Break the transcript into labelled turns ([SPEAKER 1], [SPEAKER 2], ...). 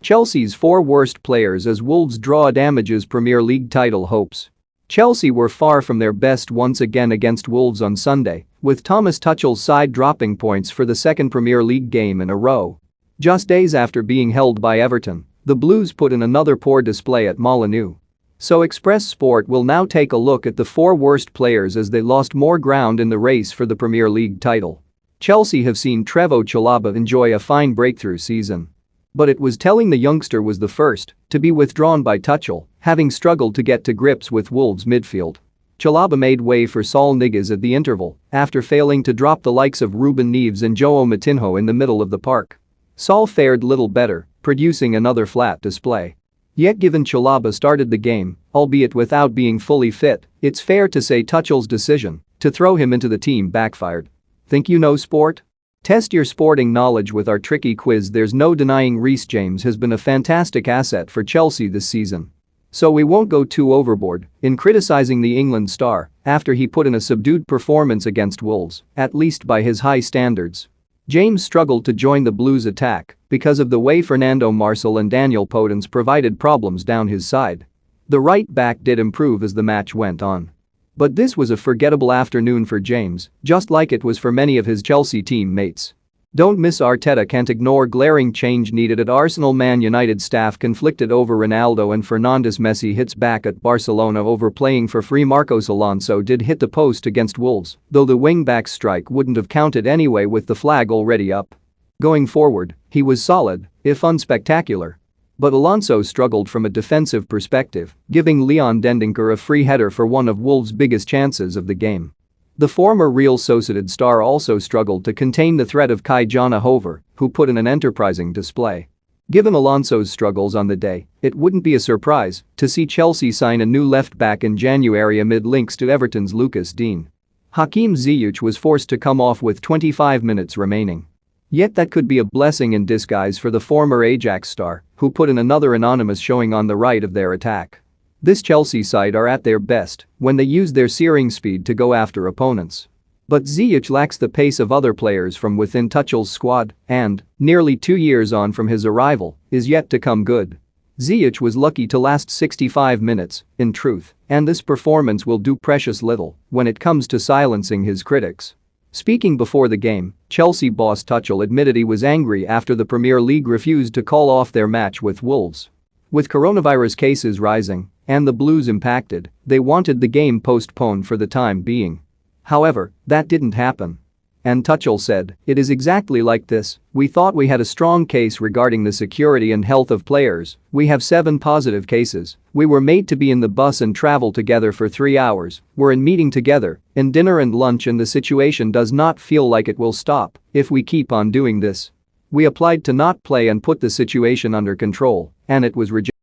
[SPEAKER 1] Chelsea's four worst players as Wolves draw damages Premier League title hopes. Chelsea were far from their best once again against Wolves on Sunday, with Thomas Tuchel's side dropping points for the second Premier League game in a row. Just days after being held by Everton, the Blues put in another poor display at Molineux. So Express Sport will now take a look at the four worst players as they lost more ground in the race for the Premier League title. Chelsea have seen Trevoh Chalobah enjoy a fine breakthrough season. But it was telling the youngster was the first to be withdrawn by Tuchel, having struggled to get to grips with Wolves' midfield. Chalobah made way for Saul Niguez at the interval after failing to drop the likes of Ruben Neves and João Moutinho in the middle of the park. Saul fared little better, producing another flat display. Yet given Chalobah started the game, albeit without being fully fit, it's fair to say Tuchel's decision to throw him into the team backfired. Think you know sport? Test your sporting knowledge with our tricky quiz. There's no denying Reece James has been a fantastic asset for Chelsea this season. So we won't go too overboard in criticizing the England star after he put in a subdued performance against Wolves, at least by his high standards. James struggled to join the Blues attack because of the way Fernando Marçal and Daniel Podence provided problems down his side. The right back did improve as the match went on. But this was a forgettable afternoon for James, just like it was for many of his Chelsea teammates. Don't miss Arteta can't ignore glaring change needed at Arsenal. Man United staff conflicted over Ronaldo and Fernandes. Messi hits back at Barcelona over playing for free. Marcos Alonso did hit the post against Wolves, though the wing-back strike wouldn't have counted anyway with the flag already up. Going forward, he was solid, if unspectacular. But Alonso struggled from a defensive perspective, giving Leon Dendoncker a free header for one of Wolves' biggest chances of the game. The former Real Sociedad star also struggled to contain the threat of Kai-Jana Hoever, who put in an enterprising display. Given Alonso's struggles on the day, it wouldn't be a surprise to see Chelsea sign a new left-back in January amid links to Everton's Lucas Digne. Hakim Ziyech was forced to come off with 25 minutes remaining. Yet that could be a blessing in disguise for the former Ajax star, who put in another anonymous showing on the right of their attack. This Chelsea side are at their best when they use their searing speed to go after opponents. But Ziyech lacks the pace of other players from within Tuchel's squad and, nearly 2 years on from his arrival, is yet to come good. Ziyech was lucky to last 65 minutes, in truth, and this performance will do precious little when it comes to silencing his critics. Speaking before the game, Chelsea boss Tuchel admitted he was angry after the Premier League refused to call off their match with Wolves. With coronavirus cases rising and the Blues impacted, they wanted the game postponed for the time being. However, that didn't happen. And Tuchel said, "It is exactly like this. We thought we had a strong case regarding the security and health of players. We have 7 positive cases. We were made to be in the bus and travel together for 3 hours. We're in meeting together, in dinner and lunch, and the situation does not feel like it will stop if we keep on doing this. We applied to not play and put the situation under control, and it was rejected."